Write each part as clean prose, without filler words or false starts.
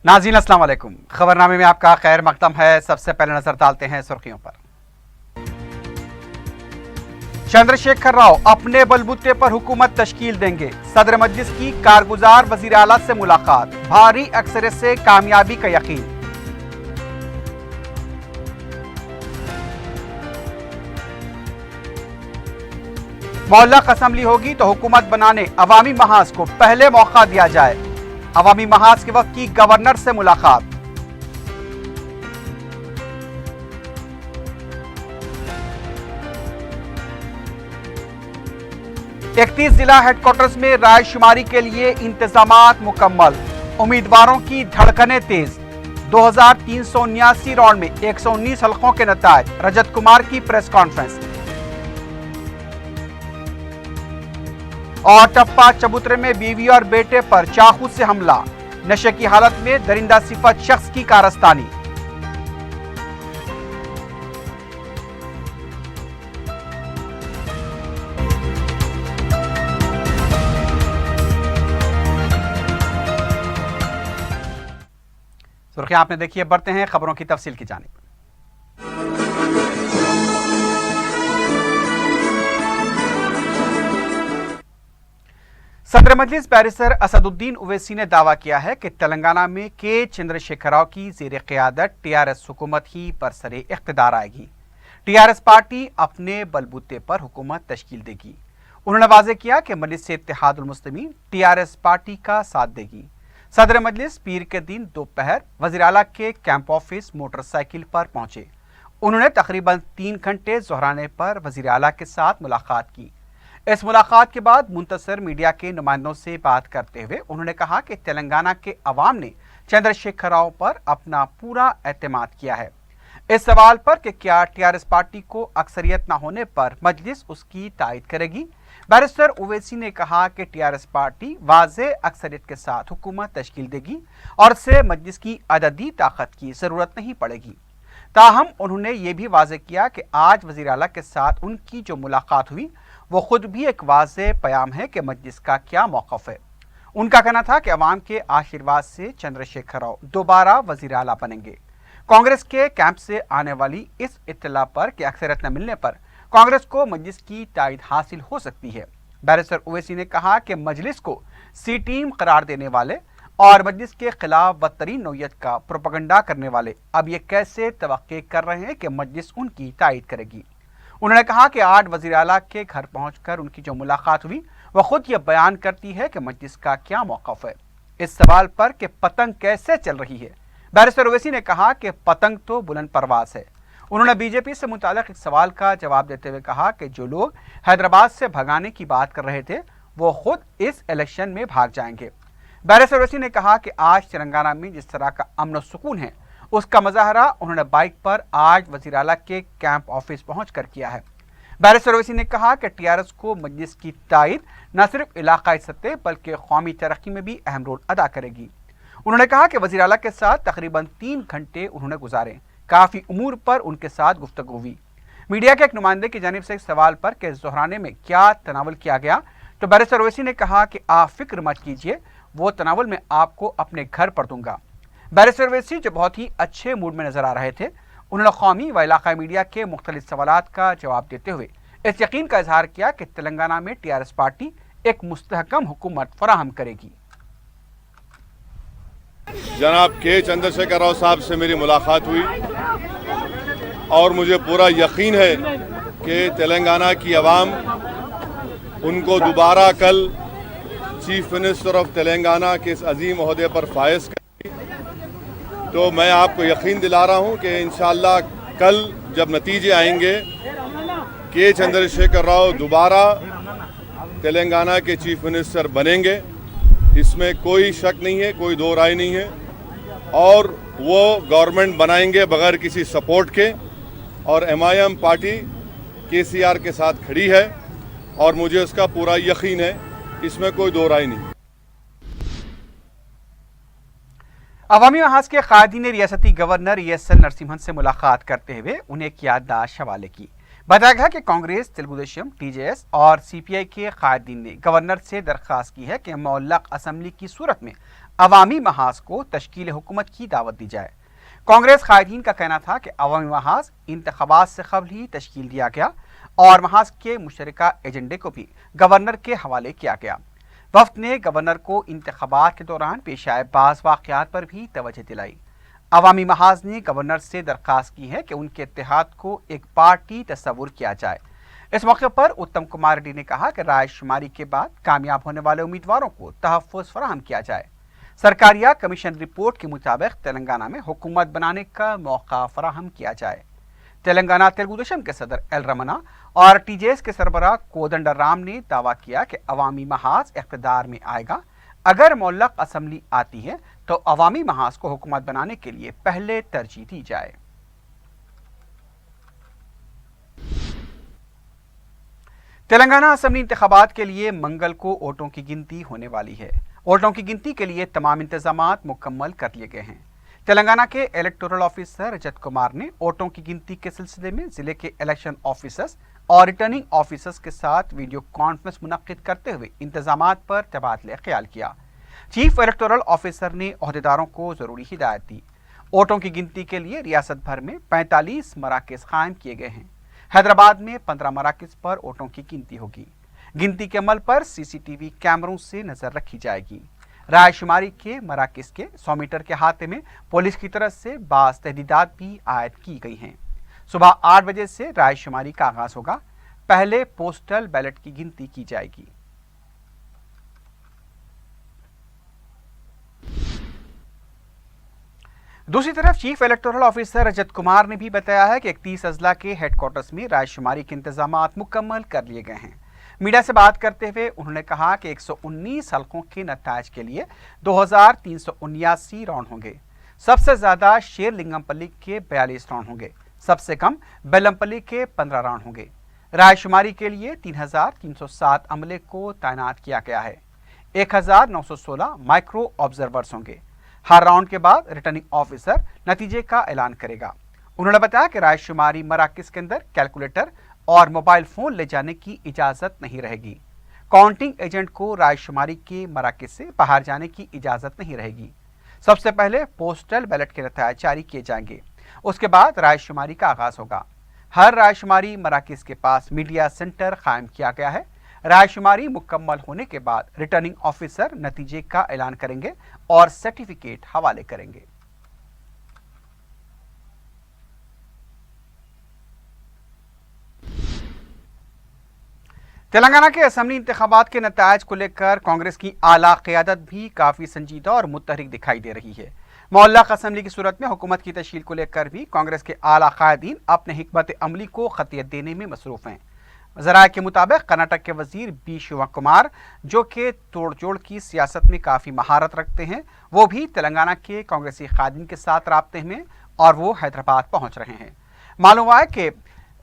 नाज़रीन अस्सलाम वालेकुम। खबरनामे में आपका खैर मकदम है। सबसे पहले नजर डालते हैं सुर्खियों पर। चंद्रशेखर राव अपने बलबूते पर हुकूमत तश्कील देंगे। सदर मजलिस की कारगुजार वजीर आला से मुलाकात, भारी अक्सरियत से कामयाबी का यकीन। मोहल्ला असम्बली होगी तो हुकूमत बनाने अवामी महाज को पहले मौका दिया जाए। अवामी महाज के वक्त की गवर्नर से मुलाकात। इकतीस जिला हेडक्वार्टर्स में राय शुमारी के लिए इंतजामात मुकम्मल। उम्मीदवारों की धड़कनें तेज। 2379 राउंड में 119 हलकों के नताज। रजत कुमार की प्रेस कॉन्फ्रेंस। और टप्पा चबूतरे में बीवी और बेटे पर चाकू से हमला। नशे की हालत में दरिंदा सिफत शख्स की कारस्तानी। सुर्खियां आपने देखी है, बढ़ते हैं खबरों की तफसील की जानिब। सदर मजलिस बैरिस्टर असदुद्दीन ओवैसी ने दावा किया है कि तेलंगाना में के चंद्रशेखर राव की ज़ेर क़यादत टीआरएस हुकूमत ही बरसरे इख्तिदार आएगी। टीआरएस पार्टी अपने बलबूते पर हुकूमत तश्कील देगी। उन्होंने वाज़ेह किया कि मजलिस से इत्तेहादुल मुस्लिमीन टीआरएस पार्टी का साथ देगी। सदर मजलिस पीर के दिन दोपहर वज़ीर आला के कैंप ऑफिस मोटरसाइकिल पर पहुंचे। उन्होंने तकरीबन 3 घंटे ज़ोहराने पर वज़ीर आला के साथ मुलाकात की। इस मुलाकात के बाद मुंतसर मीडिया के नुमाइंदों से बात करते हुए उन्होंने कहा कि तेलंगाना के अवाम ने चंद्रशेखर राव पर अपना पूरा एतमाद किया है। इस सवाल पर कि क्या टीआरएस पार्टी को अक्सरियत न होने पर मजलिस उसकी तायद करेगी, बैरिस्टर ओवैसी ने कहा कि टीआरएस पार्टी वाज़ेह अक्सरियत के साथ हुकूमत तश्कील देगी और इससे मजलिस की अददी ताकत की ज़रूरत नहीं पड़ेगी। ताहम उन्होंने ये भी वाज़ेह किया कि आज वज़ीर आला के साथ उनकी जो मुलाकात हुई वो खुद भी एक वाज़ेह पयाम है कि मजलिस का क्या मौक़िफ़ है। उनका कहना था कि अवाम के आशीर्वाद से चंद्रशेखर राव दोबारा वज़ीर आला बनेंगे। कांग्रेस के कैंप से आने वाली इस इत्तला पर कि अक्सरियत न मिलने पर कांग्रेस को मजलिस की तायद हासिल हो सकती है। बैरिस्टर ओवैसी ने कहा कि मजलिस को सी टीम करार देने वाले और मजलिस के खिलाफ बदतरीन नौयत का प्रोपेगेंडा करने वाले अब ये कैसे तवक्के कर रहे हैं कि मजलिस उनकी तायद करेगी। उन्होंने कहा कि आज वज़ीर आला के घर पहुंचकर उनकी जो मुलाकात हुई वह खुद ये बयान करती है कि मजलिस का क्या मौक़िफ़ है। इस सवाल पर कि पतंग कैसे चल रही है, बैरिस्टर ओवैसी ने कहा कि पतंग तो बुलंद परवास है। उन्होंने बीजेपी से मुताल्लिक़ एक सवाल का जवाब देते हुए कहा कि जो लोग हैदराबाद से भगाने की बात कर रहे थे वो खुद इस इलेक्शन में भाग जाएंगे। बैरिस्टर ओवैसी ने कहा कि आज तेलंगाना में जिस तरह का अमन और सुकून है उसका मुजाहरा उन्होंने बाइक पर आज वज़ीर आला के कैंप ऑफिस पहुंचकर किया है। बैरिस्टर ओवैसी ने कहा कि टीआरएस को मजलिस की तायद न सिर्फ इलाकाई सतह बल्कि कौमी तरक्की में भी अहम रोल अदा करेगी। उन्होंने कहा कि वज़ीर आला के साथ तकरीबन 3 घंटे उन्होंने गुजारे। काफ़ी उमूर पर उनके साथ गुफ्तगू हुई। मीडिया के एक नुमाइंदे की जानिब से एक सवाल पर कि ज़ोहराने में क्या तनावल किया गया तो बैरिस्टर ओवैसी ने कहा कि आप फिक्र मत कीजिए, वो तनावल मैं आपको अपने घर पर दूंगा। बैरिस्टर ओवैसी जो बहुत ही अच्छे मूड में नजर आ रहे थे, उन्होंने कौमी व इलाकाई मीडिया के मुख्तलिफ सवालात का जवाब देते हुए इस यकीन का इजहार किया कि तेलंगाना में टीआरएस पार्टी एक मुस्तहकम हुकूमत फराहम करेगी। जनाब के चंद्रशेखर राव साहब से मेरी मुलाकात हुई और मुझे पूरा यकीन है कि तेलंगाना की आवाम उनको दोबारा कल चीफ मिनिस्टर ऑफ तेलंगाना के इस अजीम ओहदे पर फायज करेगी। तो मैं आपको यकीन दिला रहा हूं कि इंशाअल्लाह कल जब नतीजे आएंगे के चंद्रशेखर राव दोबारा तेलंगाना के चीफ मिनिस्टर बनेंगे, इसमें कोई शक नहीं है, कोई दो राय नहीं है। और वो गवर्नमेंट बनाएंगे बगैर किसी सपोर्ट के और एमआईएम पार्टी केसीआर के साथ खड़ी है और मुझे उसका पूरा यकीन है, इसमें कोई दो राय नहीं। अवामी महाज के कायदीन ने रियासती गवर्नर ESL नरसिम्हन से मुलाकात करते हुए उन्हें एक याददाश्त हवाले की। बताया गया कि कांग्रेस, तेलुगु देशम, टीजेएस और सीपीआई के कायदीन ने गवर्नर से दरख्वास्त की है कि मुअल्लक असम्बली की सूरत में अवामी महाज को तश्कील हुकूमत की दावत दी जाए। कांग्रेस कायदीन का कहना था कि अवामी महाज इंतखाबात से कबल ही तश्कील दिया गया और महाज के मुशतरका एजेंडे को भी गवर्नर के हवाले किया गया। वफ्द ने गवर्नर को इंतखाबात के दौरान पेश आए बाज़ वाक़यात पर भी तवज्जो दिलाई। अवामी महाज ने गवर्नर से दरख्वास्त की है कि उनके इत्तेहाद को एक पार्टी तस्वुर किया जाए। इस मौके पर उत्तम कुमार रेड्डी ने कहा कि राय शुमारी के बाद कामयाब होने वाले उम्मीदवारों को तहफ़्फ़ुज़ फराहम किया जाए। सरकारिया कमीशन रिपोर्ट के मुताबिक तेलंगाना में हुकूमत बनाने का मौका फराहम किया जाए। तेलंगाना तेलुगु देशम के सदर एल रमना और टीजेएस के सरबराह कोदंडराम ने दावा किया कि अवामी महाज इख्तिदार में आएगा। अगर मुअल्लक असम्बली आती है तो अवामी महाज को हुकूमत बनाने के लिए पहले तरजीह दी जाए। तेलंगाना असम्बली इंतखाबात के लिए मंगल को वोटों की गिनती होने वाली है। वोटों की गिनती के लिए तमाम इंतजामात मुकम्मल कर लिए गए हैं। तेलंगाना के इलेक्टोरल ऑफिसर रजत कुमार ने वोटों की गिनती के सिलसिले में जिले के इलेक्शन ऑफिसर्स और रिटर्निंग ऑफिसर्स के साथ वीडियो कॉन्फ्रेंस मुनक्किद करते हुए इंतजामात पर तबादले ख्याल किया। चीफ इलेक्टोरल ऑफिसर ने ओहदेदारों को जरूरी हिदायत दी। वोटों की गिनती के लिए रियासत भर में 45 मराकज़ कायम किए गए हैं। हैदराबाद में 15 मराकज़ पर वोटों की गिनती होगी। गिनती के अमल पर सीसीटीवी कैमरों से नजर रखी जाएगी। राय शुमारी के मराकज़ के 100 मीटर के अहाते में पुलिस की तरफ से बाज़ तहदीदात भी आयद की गई हैं। सुबह 8 बजे से राय शुमारी का आगाज होगा। पहले पोस्टल बैलेट की गिनती की जाएगी। दूसरी तरफ chief electoral officer Rajat Kumar ने भी बताया है कि 31 अजला के हेडक्वार्टर्स में राय शुमारी के इंतजामात मुकम्मल कर लिए गए हैं। मीडिया से बात करते हुए उन्होंने कहा कि 119 हलकों के नतायज के लिए 2379 राउंड होंगे। सबसे ज्यादा शेरलिंगमपल्ली के 42 राउंड होंगे, सबसे कम बेलमपल्ली के 15 राउंड होंगे। राय शुमारी के लिए 3307 अमले को तैनात किया गया है। 1916 माइक्रो ऑब्जर्वर्स होंगे। हर राउंड के बाद रिटर्निंग ऑफिसर नतीजे का ऐलान करेगा। उन्होंने बताया कि राय शुमारी मराकज़ के अंदर कैलकुलेटर और मोबाइल फोन ले जाने की इजाजत नहीं रहेगी। काउंटिंग एजेंट को राय शुमारी के मराकज़ से बाहर जाने की इजाजत नहीं रहेगी। सबसे पहले पोस्टल बैलेट के नतीजे जारी किए जाएंगे, उसके बाद राय शुमारी का आगाज होगा। हर राय शुमारी मराकज़ के पास मीडिया सेंटर कायम किया गया है। राय शुमारी मुकम्मल होने के बाद रिटर्निंग ऑफिसर नतीजे का ऐलान करेंगे और सर्टिफिकेट हवाले करेंगे। तेलंगाना के असेंबली इंतखाबात के नतायज को लेकर कांग्रेस की आला क़यादत भी काफी संजीदा और मुतहरिक दिखाई दे रही है। मुअल्लक असेंबली की सूरत में हुकूमत की तश्कील को लेकर भी कांग्रेस के आला कायदीन अपने हिकमत अमली को खतियत देने में मसरूफ हैं। ज़राए के मुताबिक कर्नाटक के वजीर बी शिवा कुमार, जो कि तोड़ जोड़ की सियासत में काफ़ी महारत रखते हैं, वो भी तेलंगाना के कांग्रेसी कायदीन के साथ राब्ते में और वो हैदराबाद पहुंच रहे हैं। मालूम हुआ है कि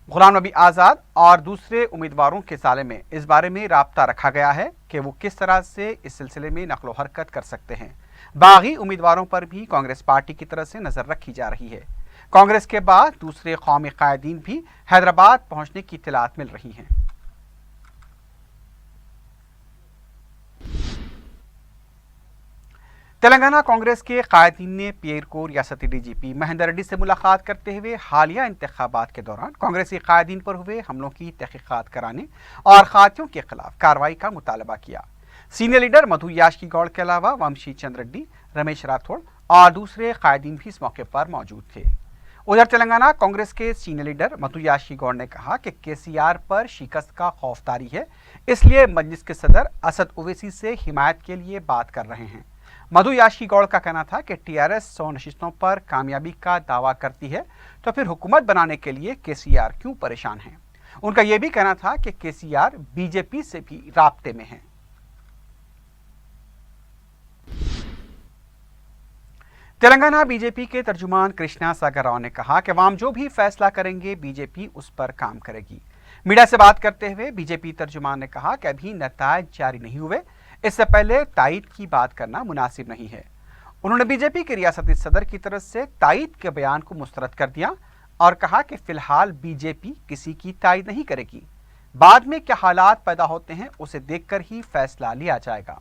गुलाम नबी आज़ाद और दूसरे उम्मीदवारों के साले में इस बारे में राब्ता रखा गया है कि वो किस तरह से इस सिलसिले में नकलो हरकत कर सकते हैं। बागी उम्मीदवारों पर भी कांग्रेस पार्टी की तरफ से नज़र रखी जा रही है। कांग्रेस के बाद दूसरे कौमी कायदीन भी हैदराबाद पहुंचने की इत्तलात मिल रही हैं। तेलंगाना कांग्रेस के कायदीन ने पीर को रियासती डीजीपी महेंद्र रेड्डी से मुलाकात करते हुए हालिया इंतखाबात के दौरान कांग्रेसी कायदीन पर हुए हमलों की तहकीकात कराने और खातियों के खिलाफ कार्रवाई का मुतालबा किया। सीनियर लीडर मधु याशी गौड़ के अलावा वंशी चंद्र रेड्डी, रमेश राठौड़ और दूसरे कायदीन भी इस मौके पर मौजूद थे। उधर तेलंगाना कांग्रेस के सीनियर लीडर मधु याशी गौड़ ने कहा कि केसीआर पर शिकस्त का खौफदारी है, इसलिए मजलिस के सदर असद ओवैसी से हिमायत के लिए बात कर रहे हैं। मधु याशी गौड़ का कहना था कि टीआरएस 100 नशिस्तों पर कामयाबी का दावा करती है तो फिर हुकूमत बनाने के लिए केसीआर क्यों परेशान है। उनका यह भी कहना था कि केसीआर बीजेपी से भी राब्ते में है। तेलंगाना बीजेपी के तर्जुमान कृष्णा सागर राव ने कहा कि अवाम जो भी फैसला करेंगे बीजेपी उस पर काम करेगी। मीडिया से बात करते हुए बीजेपी तर्जुमान ने कहा कि अभी नतायज जारी नहीं हुए, इससे पहले तायीद की बात करना मुनासिब नहीं है। उन्होंने बीजेपी के रियासती सदर की तरफ से तायीद के बयान को मुस्तरद कर दिया। اور کہا کہ فی الحال بی جے پی کسی کی تائید نہیں کرے گی، بعد میں کیا حالات پیدا ہوتے ہیں اسے دیکھ کر ہی فیصلہ لیا جائے گا۔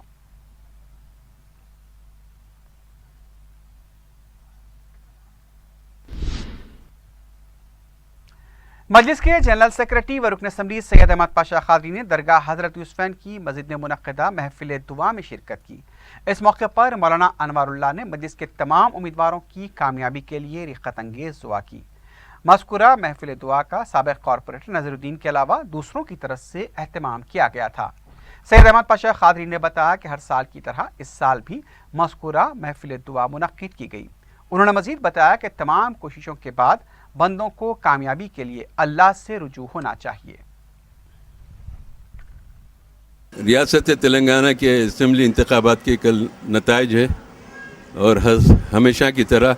مجلس کے جنرل سیکرٹری و رکن اسمبلی سید احمد پاشا قادری نے درگاہ حضرت یوسفین کی مسجد میں منعقدہ محفل دعا میں شرکت کی۔ اس موقع پر مولانا انوار اللہ نے مجلس کے تمام امیدواروں کی کامیابی کے لیے رغبت انگیز دعا کی۔ مذکورہ محفل دعا کا سابق کارپوریٹر نذیر الدین کے علاوہ دوسروں کی طرف سے اہتمام کیا گیا تھا۔ سید احمد پاشا قادری نے بتایا کہ ہر سال کی طرح اس سال بھی مذکورہ محفل دعا منعقد کی گئی۔ انہوں نے مزید بتایا کہ تمام کوششوں کے بعد بندوں کو کامیابی کے لیے اللہ سے رجوع ہونا چاہیے۔ ریاست تلنگانہ کے اسمبلی انتخابات کے کل نتائج ہے اور ہمیشہ کی طرح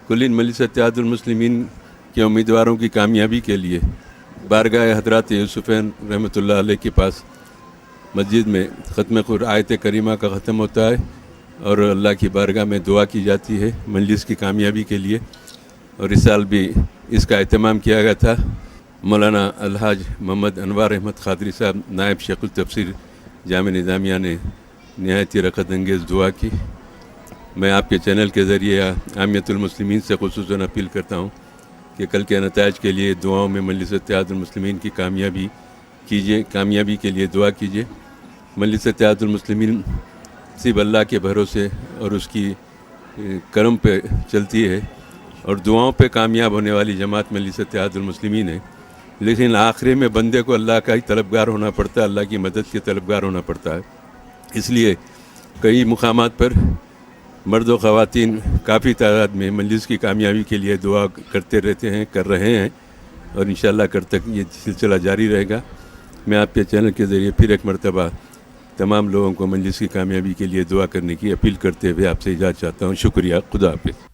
کلین مجلس اتحاد المسلمین کے امیدواروں کی کامیابی کے لیے بارگاہ حضرات یوسفین رحمۃ اللہ علیہ کے پاس مسجد میں ختم آیت کریمہ کا ختم ہوتا ہے اور اللہ کی بارگاہ میں دعا کی جاتی ہے مجلس کی کامیابی کے لیے۔ اور اس سال بھی اس کا اہتمام کیا گیا تھا۔ مولانا الحاج محمد انوار احمد قادری صاحب نائب شیخ التفسیر جامع نظامیہ نے نہایت ہی رغبت انگیز دعا کی۔ میں آپ کے چینل کے ذریعے عامیت المسلمین سے خصوصاً اپیل کرتا ہوں کہ کل کے نتائج کے لیے دعاؤں میں مجلس اتحاد المسلمین کی کامیابی کیجیے، کامیابی کے لیے دعا کیجیے۔ مجلس اتحاد المسلمین صرف اللہ کے بھروسے اور اس کی کرم پہ چلتی ہے اور دعاؤں پہ کامیاب ہونے والی جماعت مجلس اتحاد المسلمین ہے، لیکن آخری میں بندے کو اللہ کا ہی طلبگار ہونا پڑتا ہے، اللہ کی مدد کے طلبگار ہونا پڑتا ہے۔ اس لیے کئی مقامات پر مرد و خواتین کافی تعداد میں مجلس کی کامیابی کے لیے دعا کرتے رہتے ہیں، کر رہے ہیں، اور انشاءاللہ کل تک یہ سلسلہ جاری رہے گا۔ میں آپ کے چینل کے ذریعے پھر ایک مرتبہ تمام لوگوں کو مجلس کی کامیابی کے لیے دعا کرنے کی اپیل کرتے ہوئے آپ سے اجازت چاہتا ہوں۔ شکریہ، خدا حافظ۔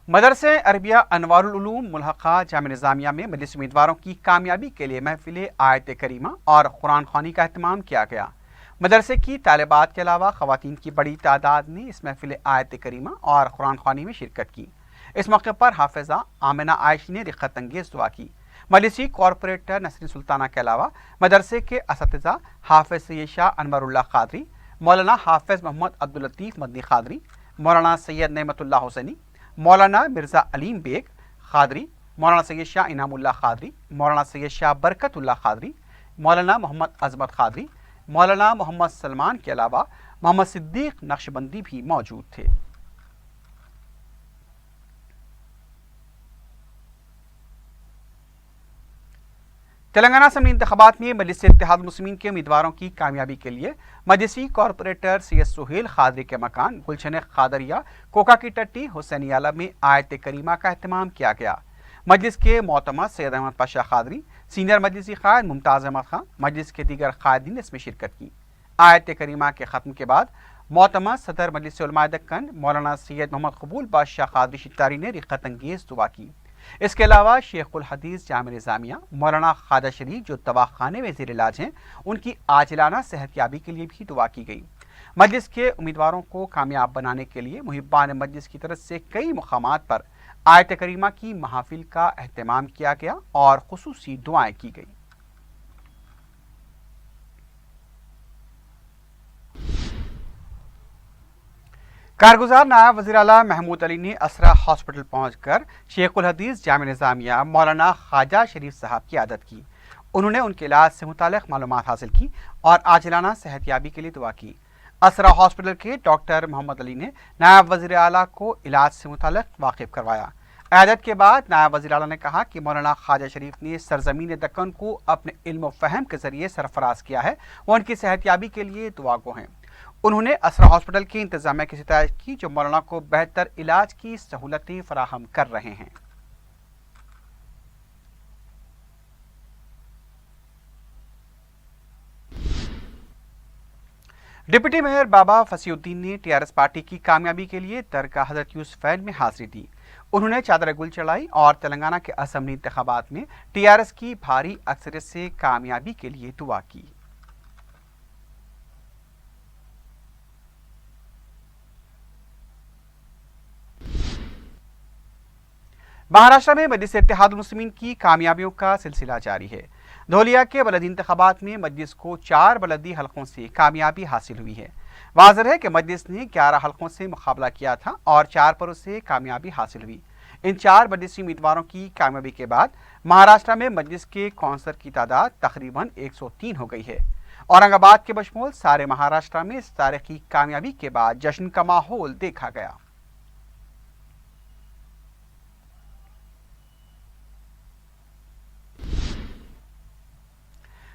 مدرسہ عربیہ انوار العلوم ملحقہ جامع نظامیہ میں مجلس امیدواروں کی کامیابی کے لیے محفل آیت کریمہ اور قرآن خوانی کا اہتمام کیا گیا۔ مدرسے کی طالبات کے علاوہ خواتین کی بڑی تعداد نے اس محفل آیت کریمہ اور قرآن خوانی میں شرکت کی۔ اس موقع پر حافظہ آمنہ عائشی نے رغبت انگیز دعا کی۔ مجلسی کارپوریٹر نسرین سلطانہ کے علاوہ مدرسے کے اساتذہ حافظ سید شاہ انور اللہ قادری، مولانا حافظ محمد عبداللطیف مدنی قادری، مولانا سید نعمت اللہ حسینی، مولانا مرزا علیم بیگ قادری، مولانا سید شاہ انعام اللہ قادری، مولانا سید شاہ برکت اللہ قادری، مولانا محمد عظمت قادری، مولانا محمد سلمان کے علاوہ محمد صدیق نقشبندی بھی موجود تھے۔ تلنگانہ اسمبلی انتخابات میں مجلس اتحاد المسلمین کے امیدواروں کی کامیابی کے لیے مجلسی کارپوریٹر سید سہیل قادری کے مکان گلشن قادریہ کوکا کی ٹٹی حسینی عالہ میں آیت کریمہ کا اہتمام کیا گیا۔ مجلس کے معتمد سید احمد پاشا قادری، سینئر مجلسی قائد ممتاز احمد خان، مجلس کے دیگر قائدین نے اس میں شرکت کی۔ آیت کریمہ کے ختم کے بعد معتمد صدر مجلس علماء دکن مولانا سید محمد قبول بادشاہ قادری شتاری نے رغبت انگیز دعا کی۔ اس کے علاوہ شیخ الحدیث جامع نظامیہ مولانا خواجہ شریف جو دواخانے میں زیر علاج ہیں، ان کی عاجلانہ صحت یابی کے لیے بھی دعا کی گئی۔ مجلس کے امیدواروں کو کامیاب بنانے کے لیے محبان مجلس کی طرف سے کئی مقامات پر آیت کریمہ کی محافل کا اہتمام کیا گیا اور خصوصی دعائیں کی گئی۔ کارگزار نائب وزیر اعلیٰ محمود علی نے اسرا ہاسپٹل پہنچ کر شیخ الحدیث جامع نظامیہ مولانا خواجہ شریف صاحب کی عیادت کی۔ انہوں نے ان کے علاج سے متعلق معلومات حاصل کی اور عاجلانہ صحت یابی کے لیے دعا کی۔ اسرا ہاسپٹل کے ڈاکٹر محمد علی نے نائب وزیر اعلیٰ کو علاج سے متعلق واقف کروایا۔ عیادت کے بعد نائب وزیر اعلیٰ نے کہا کہ مولانا خواجہ شریف نے سرزمین دکن کو اپنے علم و فہم کے ذریعے سرفراز کیا ہے، وہ ان کی صحت یابی کے لیے دعا گو ہیں۔ انہوں نے اسرا ہاسپٹل کی انتظامیہ کی ستائش کی جو مولانا کو بہتر علاج کی سہولتیں فراہم کر رہے ہیں۔ ڈپٹی میئر بابا فصیح الدین نے ٹی آر ایس پارٹی کی کامیابی کے لیے درگاہ حضرت یوسفین میں حاضری دی۔ انہوں نے چادر گل چڑھائی اور تلنگانہ کے اسمبلی انتخابات میں ٹی آر ایس کی بھاری اکثریت سے کامیابی کے لیے دعا کی۔ महाराष्ट्र में मजलिस इत्तेहादुल मुस्लिमीन की कामयाबियों का सिलसिला जारी है। धोलिया के बलदी इंतखाबात में मजलिस को 4 बलदी हलकों से कामयाबी हासिल हुई है। वाज़ेह है कि मजलिस ने 11 हलकों से मुकाबला किया था और 4 पर उसे कामयाबी हासिल हुई। इन 4 मजलिसी उम्मीदवारों की कामयाबी के बाद महाराष्ट्र में मजलिस के कौंसलर की तादाद तकरीबन 103 हो गई है। औरंगाबाद के बशमूल सारे महाराष्ट्र में इस तारीखी कामयाबी के बाद जश्न का माहौल देखा गया।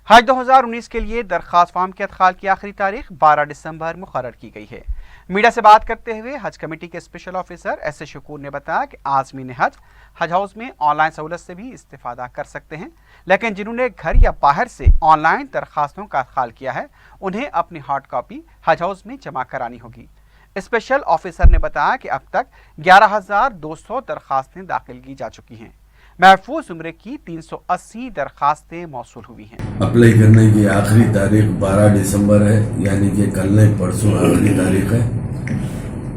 हज 2019 के लिए दरख्वास्त फॉर्म के अदखाल की आखिरी तारीख 12 दिसंबर मुकर्रर की गई है। मीडिया से बात करते हुए हज कमेटी के स्पेशल ऑफिसर एस शकूर ने बताया कि आज़मीन हज हाउस में ऑनलाइन सहूलत से भी इस्तेफादा कर सकते हैं, लेकिन जिन्होंने घर या बाहर से ऑनलाइन दरखास्तों का अदखाल किया है उन्हें अपनी हार्ड कॉपी हज हाउस में जमा करानी होगी। स्पेशल ऑफिसर ने बताया कि अब तक 11,200 दरखास्तें दाखिल की जा चुकी हैं। महफूज उम्र की 380 दरखास्तें मौसूल हुई हैं। अप्लाई करने की आखिरी तारीख 12 दिसंबर है, यानी कि कल नहीं परसों आखिरी तारीख है।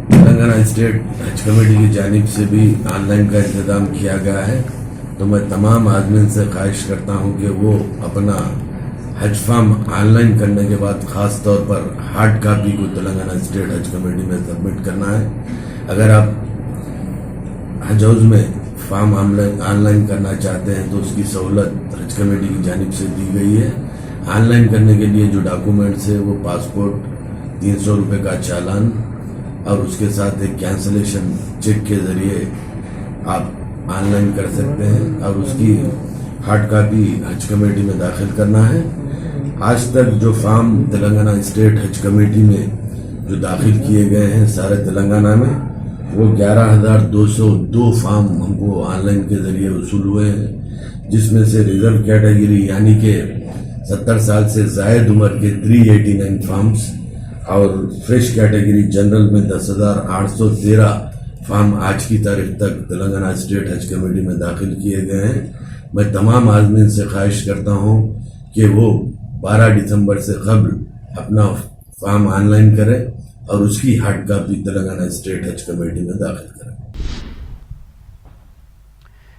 तेलंगाना स्टेट हज कमेटी की जानिब से भी ऑनलाइन का इंतजाम किया गया है, तो मैं तमाम आदमी से ख्वाहिश करता हूं कि वो अपना हज फॉर्म ऑनलाइन करने के बाद खास तौर पर हार्ड कॉपी को तेलंगाना स्टेट हज कमेटी में सबमिट करना है। अगर आप हज हाउस में फॉर्म ऑनलाइन करना चाहते हैं तो उसकी सहूलत हज कमेटी की जानिब से दी गई है। ऑनलाइन करने के लिए जो डॉक्यूमेंट्स है वो पासपोर्ट, 300 रुपये का चालान और उसके साथ एक कैंसलेशन चेक के जरिए आप ऑनलाइन कर सकते हैं और उसकी हार्ड कॉपी हज कमेटी में दाखिल करना है। आज तक जो फॉर्म तेलंगाना स्टेट हज कमेटी में जो दाखिल किए गए हैं सारे तेलंगाना में, वो 11,202 फॉर्म हमको ऑनलाइन के जरिए वसूल हुए हैं, जिसमें से रिजर्व कैटेगरी यानी कि 70 साल से जायद उम्र के 389 फॉर्म्स और फ्रेश कैटेगरी जनरल में 10,813 फॉर्म आज की तारीख तक तेलंगाना स्टेट हज कमेटी में दाखिल किए गए हैं। मैं तमाम आदमी से ख्वाहिश करता हूं कि वो 12 दिसंबर से कबल अपना फॉर्म ऑनलाइन करें और उसकी हार्ड कॉपी तेलंगाना स्टेट हज कमेटी में दाखिल करें।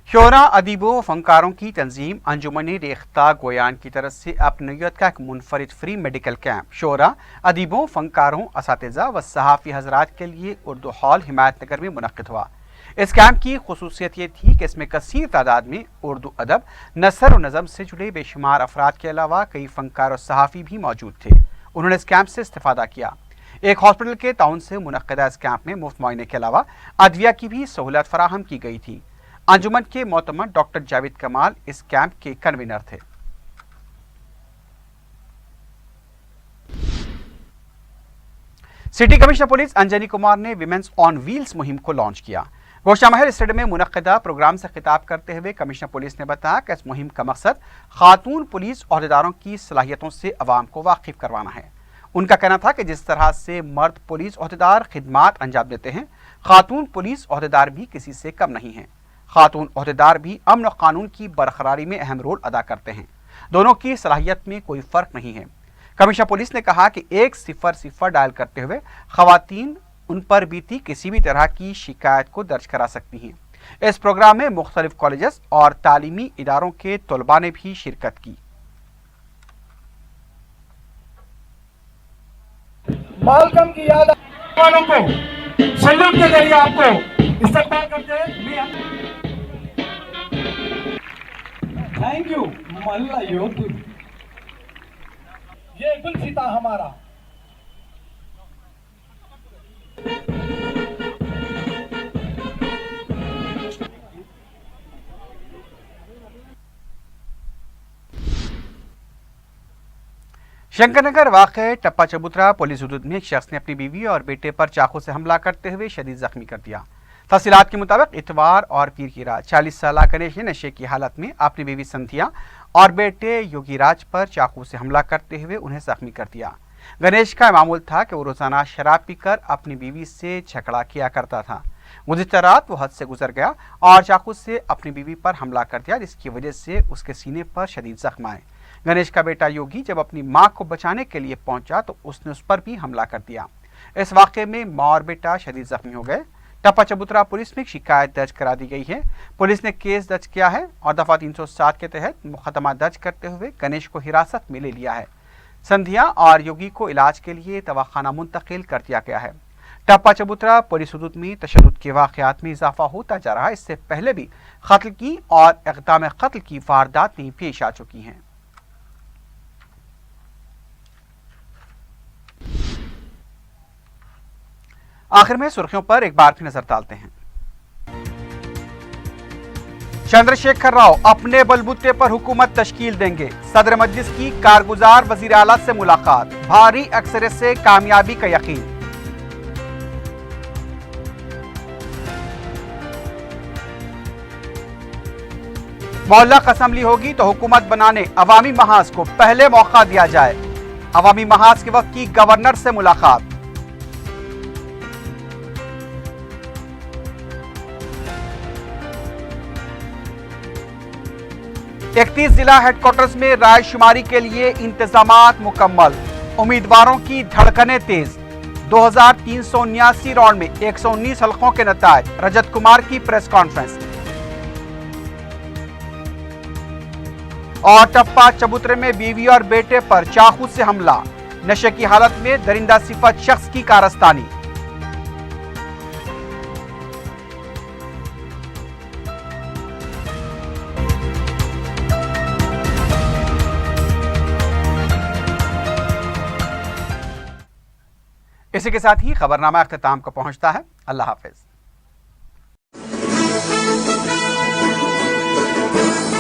शोरा अदीबों फनकारों की तंजीम अंजुमन रेख्ता गोयान की तरफ से अपनीयत का एक मुनफरिद फ्री मेडिकल कैंप शोरा अदीबों फनकारों असातिज़ा व सहाफ़ी हजरात के लिए उर्दू हॉल हिमायत नगर में मुनक़्क़िद हुआ। इस कैंप की खुसूसियत ये थी कि इसमें कसीर तादाद में उर्दू अदब, नसर और नज़म से जुड़े बेशुमार अफराद के अलावा कई फनकार और सहाफ़ी भी मौजूद थे। उन्होंने इस कैंप से इस्तेफादा किया। एक हॉस्पिटल के ताउन से मुनक़्क़िदा इस कैंप में मुफ्त मुआयने के अलावा अदविया की भी सहूलत फराहम की गई थी। अंजुमन के मोहतमम डॉक्टर जावेद कमाल इस कैंप के कन्वीनर थे। City commissioner police Anjani Kumar ने विमेंस ऑन व्हील्स मुहिम को लॉन्च किया। गोशा महल स्टेडियम में मुनक़्क़िदा प्रोग्राम से खिताब करते हुए कमिश्नर पुलिस ने बताया कि इस मुहिम का मकसद खातून पुलिस ओहदेदारों की सलाहियतों से अवाम को वाकिफ करवाना है। उनका कहना था कि जिस तरह से मर्द पुलिस ओहदेदार खिदमात अंजाम देते हैं, खातून पुलिस ओहदेदार भी किसी से कम नहीं हैं। खातून ओहदेदार भी अमन और कानून की बरकरारी में अहम रोल अदा करते हैं। दोनों की सलाहियत में कोई फ़र्क नहीं है। कमिश्नर पुलिस ने कहा कि 100 डायल करते हुए खवातीन उन पर बीती किसी भी तरह की शिकायत को दर्ज करा सकती हैं। इस प्रोग्राम में मुख्तलिफ कॉलेजेस और तालीमी इदारों के तलबा ने भी शिरकत की। मालकम की याद वालों को सैल्यूट के जरिए आपको इस्तकबाल करते हैं। थैंक यू मल्ला योधुल। ये गुलसिता हमारा शंकरनगर वाक़े टप्पा चबूतरा पुलिस हुदूद में एक शख्स ने अपनी बीवी और बेटे पर चाकू से हमला करते हुए शदीद जख्मी कर दिया। तफसीलात के मुताबिक इतवार और पीर की रात 40 साल गणेश ने नशे की हालत में अपनी बीवी संथिया और बेटे योगीराज पर चाकू से हमला करते हुए उन्हें जख्मी कर दिया। गणेश का मामूल था कि वो रोजाना शराब पीकर अपनी बीवी से झगड़ा किया करता था। गुज़िश्ता रात वो हद से गुजर गया और चाकू से अपनी बीवी पर हमला कर दिया, जिसकी वजह से उसके सीने पर शदीद जख्म आए। गणेश का बेटा योगी जब अपनी मां को बचाने के लिए पहुंचा तो उसने उस पर भी हमला कर दिया। इस वाक़े में मां और बेटा शदीद जख्मी हो गए। टप्पा चबूतरा पुलिस में शिकायत दर्ज करा दी गई है। पुलिस ने केस दर्ज किया है और दफा 307 के तहत मुकदमा दर्ज करते हुए गणेश को हिरासत में ले लिया है। संध्या और योगी को इलाज के लिए दवाखाना मुंतकिल कर दिया गया है। टप्पा चबूतरा पुलिस हुदूद में तशद्दुद के वाक़यात में इजाफा होता जा रहा है। इससे पहले भी कत्ल की और इक़दाम कत्ल की वारदातें पेश आ चुकी हैं। आखिर में सुर्खियों पर एक बार फिर नजर डालते हैं। चंद्रशेखर राव अपने बलबूते पर हुकूमत तश्कील देंगे। सदर मजलिस की कारगुजार वजीर आला से मुलाकात, भारी अक्सरियत से कामयाबी का यकीन। मोहल्ला असम्बली होगी तो हुकूमत बनाने अवामी महाज को पहले मौका दिया जाए। अवामी महाज के वक्त की गवर्नर से मुलाकात। इकतीस जिला हेडक्वार्टर्स में राय शुमारी के लिए इंतजामात मुकम्मल। उम्मीदवारों की धड़कनें तेज। 2379 राउंड में 119 हलकों के नताज। रजत कुमार की प्रेस कॉन्फ्रेंस। और टप्पा चबूतरे में बीवी और बेटे पर चाकू से हमला। नशे की हालत में दरिंदा सिफत शख्स की कारस्तानी। इसी के साथ ही खबरनामा अख्ताम को पहुंचता है। अल्लाह हाफिज।